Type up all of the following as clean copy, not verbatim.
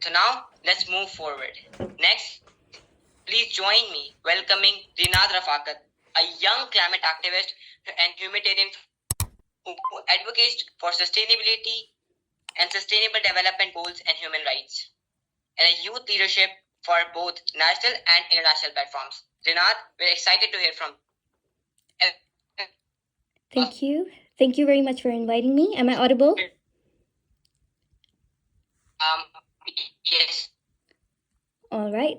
So now let's move forward. Next, please join me welcoming Reenad Rafaqat, a young climate activist and humanitarian who advocates for sustainability and sustainable development goals and human rights, and a youth leadership for both national and international platforms. Reenad, we're excited to hear from. Thank you. Thank you very much for inviting me. Am I audible? Yes. All right.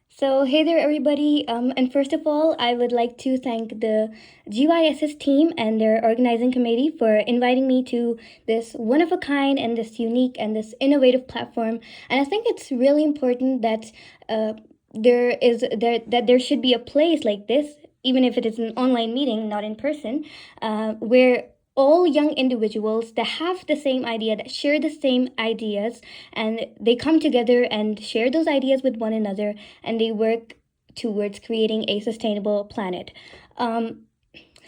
So, hey there, everybody. And first of all, I would like to thank the GYSS team and their organizing committee for inviting me to this one of a kind and this unique and this innovative platform. And I think it's really important that there should be a place like this, even if it is an online meeting, not in person, where all young individuals that have the same idea, that share the same ideas, and they come together and share those ideas with one another, and they work towards creating a sustainable planet. So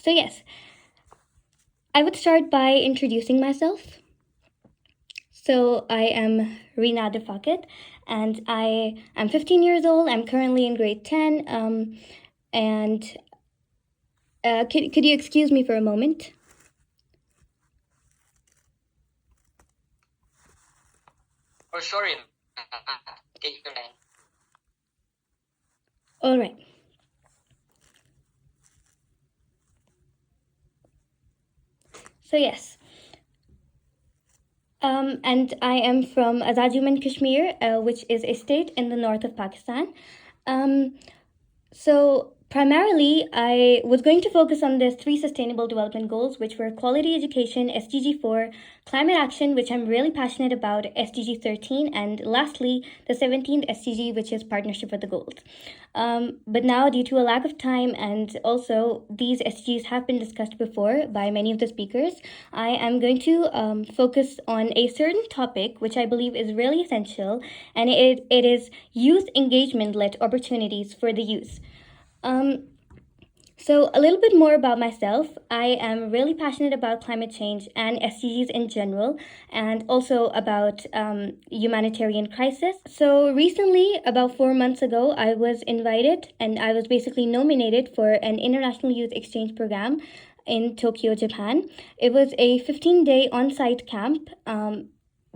yes, I would start by introducing myself. So I am Reenad Rafaqat, and I am 15 years old. I'm currently in grade 10. And could you excuse me for a moment? For sure. Take your time. All right. So yes. And I am from Azajuman, Kashmir, which is a state in the north of Pakistan. So primarily, I was going to focus on the 3 Sustainable Development Goals, which were quality education, SDG 4, climate action, which I'm really passionate about, SDG 13, and lastly, the 17th SDG, which is partnership for the goals. But now, due to a lack of time, and also these SDGs have been discussed before by many of the speakers, I am going to focus on a certain topic, which I believe is really essential, and it is youth engagement-led opportunities for the youth. So, a little bit more about myself. I am really passionate about climate change and SDGs in general, and also about humanitarian crisis. So, recently, about 4 months ago, I was invited and I was basically nominated for an international youth exchange program in Tokyo, Japan. It was a 15-day on-site camp.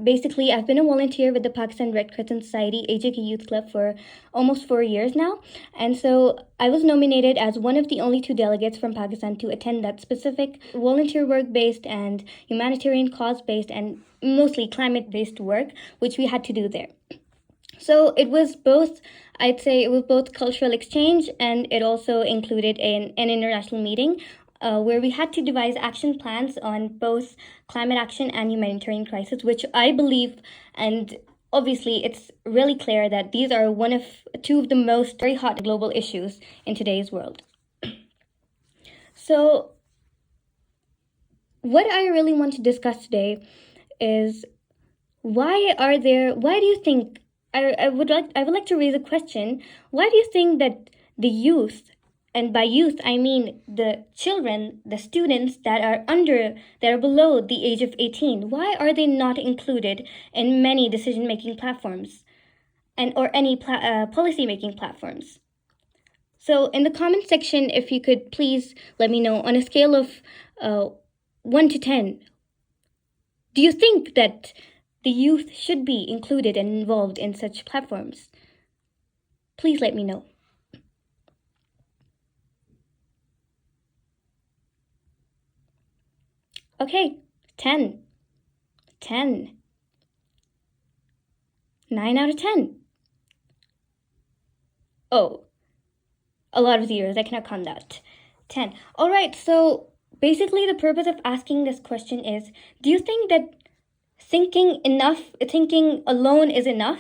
Basically, I've been a volunteer with the Pakistan Red Crescent Society AJK Youth Club for almost 4 years now. And so I was nominated as one of the only 2 delegates from Pakistan to attend that specific volunteer work-based and humanitarian cause-based and mostly climate-based work, which we had to do there. So it was both, I'd say it was both cultural exchange, and it also included an international meeting where we had to devise action plans on both climate action and humanitarian crisis, which I believe, and obviously it's really clear that these are two of the most very hot global issues in today's world. So what I really want to discuss today is why do you think, I would like to raise a question. Why do you think that the youth, and by youth I mean the children, the students that are below the age of 18, why are they not included in many decision-making platforms or any policy-making platforms? So in the comment section, if you could please let me know, on a scale of 1 to 10, do you think that the youth should be included and involved in such platforms? Please let me know. Okay, 10. 10. 9 out of 10. Oh, a lot of zeros. I cannot count that. 10. All right, so basically the purpose of asking this question is, do you think that thinking alone is enough?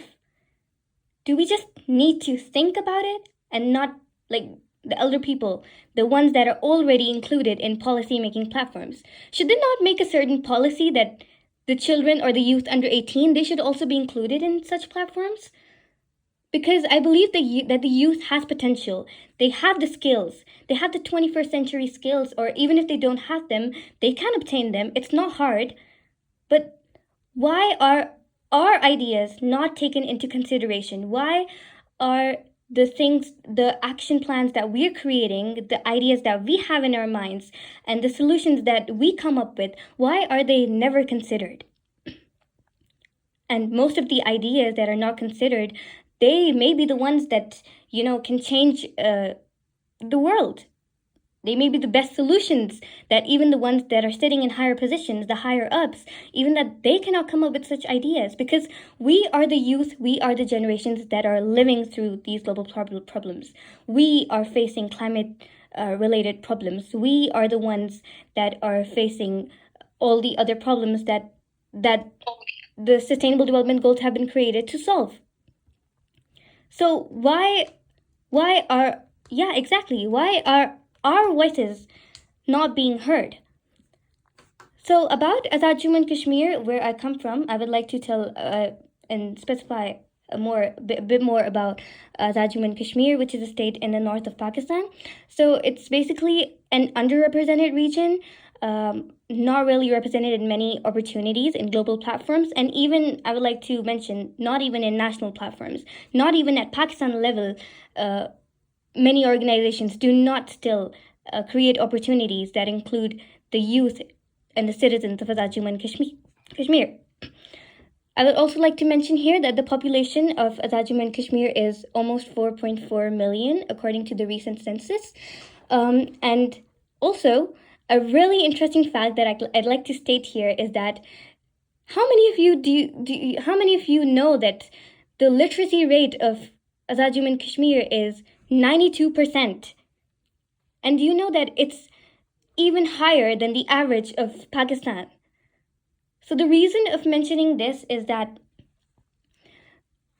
Do we just need to think about it and not like the elder people, the ones that are already included in policy-making platforms? Should they not make a certain policy that the children or the youth under 18, they should also be included in such platforms? Because I believe that the youth has potential. They have the skills. They have the 21st century skills, or even if they don't have them, they can obtain them. It's not hard. But why are our ideas not taken into consideration? Why are the action plans that we're creating, the ideas that we have in our minds, and the solutions that we come up with, why are they never considered? And most of the ideas that are not considered, they may be the ones that, can change the world. They may be the best solutions, that even the ones that are sitting in higher positions, the higher ups, even that they cannot come up with such ideas, because we are the youth, we are the generations that are living through these global problems. We are facing climate related problems. We are the ones that are facing all the other problems that the Sustainable Development Goals have been created to solve. So why are our voices not being heard? So about Azad Jammu and Kashmir, where I come from, I would like to tell and specify a bit more about Azad Jammu and Kashmir, which is a state in the north of Pakistan. So it's basically an underrepresented region, not really represented in many opportunities in global platforms, and even, I would like to mention, not even in national platforms, not even at Pakistan level. Many organizations do not still create opportunities that include the youth and the citizens of Azad Jammu and Kashmir. I would also like to mention here that the population of Azad Jammu and Kashmir is almost 4.4 million, according to the recent census. And also, a really interesting fact that I'd like to state here is that how many of you know that the literacy rate of Azad Jammu and Kashmir is 92%? And do you know that it's even higher than the average of Pakistan? So the reason of mentioning this is that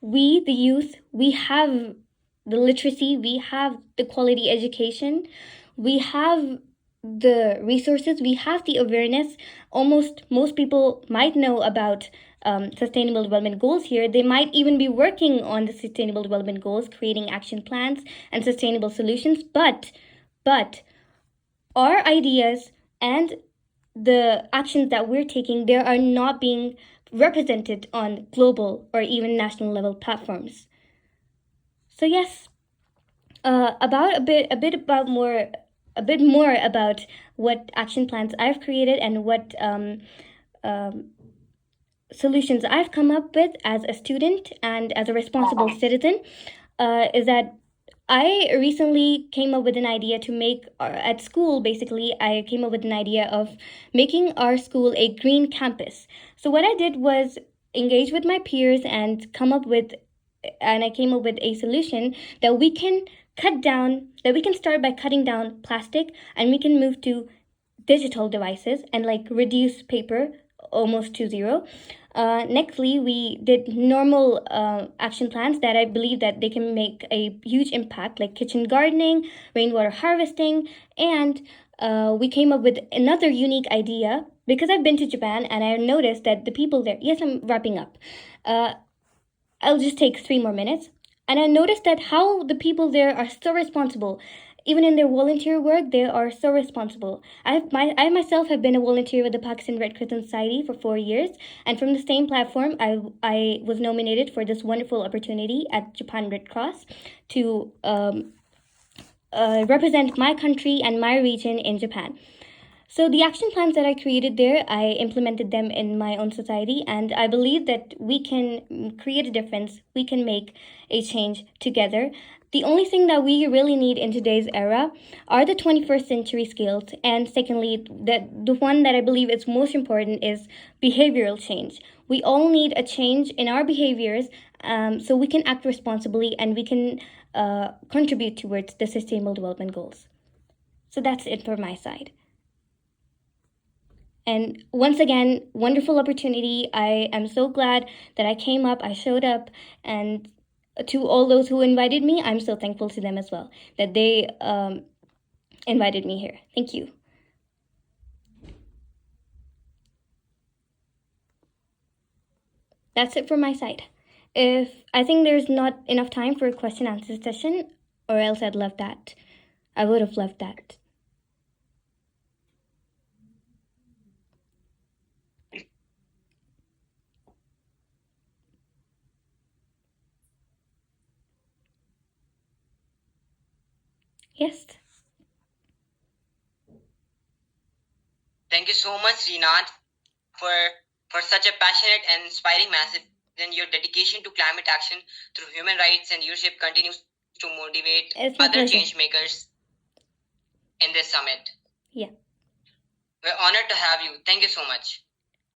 we, the youth, we have the literacy, we have the quality education, we have the resources, we have the awareness. Most people might know about sustainable development goals here. They might even be working on the sustainable development goals, creating action plans and sustainable solutions. But our ideas and the actions that we're taking, they are not being represented on global or even national level platforms. So yes, about a bit more about what action plans I've created and what solutions I've come up with as a student and as a responsible citizen, is that I recently came up with an idea to make, at school, basically, I came up with an idea of making our school a green campus. So what I did was engage with my peers and I came up with a solution that we can start by cutting down plastic, and we can move to digital devices and reduce paper almost to zero. Nextly, we did normal action plans that I believe that they can make a huge impact, like kitchen gardening, rainwater harvesting, and we came up with another unique idea because I've been to Japan and I noticed that the people there. Yes, I'm wrapping up. I'll just take 3 more minutes. And I noticed that how the people there are so responsible. Even in their volunteer work, they are so responsible. I myself have been a volunteer with the Pakistan Red Crescent Society for 4 years, and from the same platform, I was nominated for this wonderful opportunity at Japan Red Cross to represent my country and my region in Japan. So the action plans that I created there, I implemented them in my own society, and I believe that we can create a difference. We can make a change together. The only thing that we really need in today's era are the 21st century skills, and secondly, the one that I believe is most important is behavioral change. We all need a change in our behaviors, so we can act responsibly and we can contribute towards the Sustainable Development Goals. So that's it for my side. And once again, wonderful opportunity. I am so glad that I came up, I showed up, and to all those who invited me, I'm so thankful to them as well that they invited me here. Thank you. That's it from my side. If I think there's not enough time for a question answer session, or else I would have loved that. Yes. Thank you so much, Reenad, for such a passionate and inspiring message. And your dedication to climate action through human rights and leadership continues to motivate It's my other pleasure. change makers in this summit. Yeah. We're honored to have you. Thank you so much.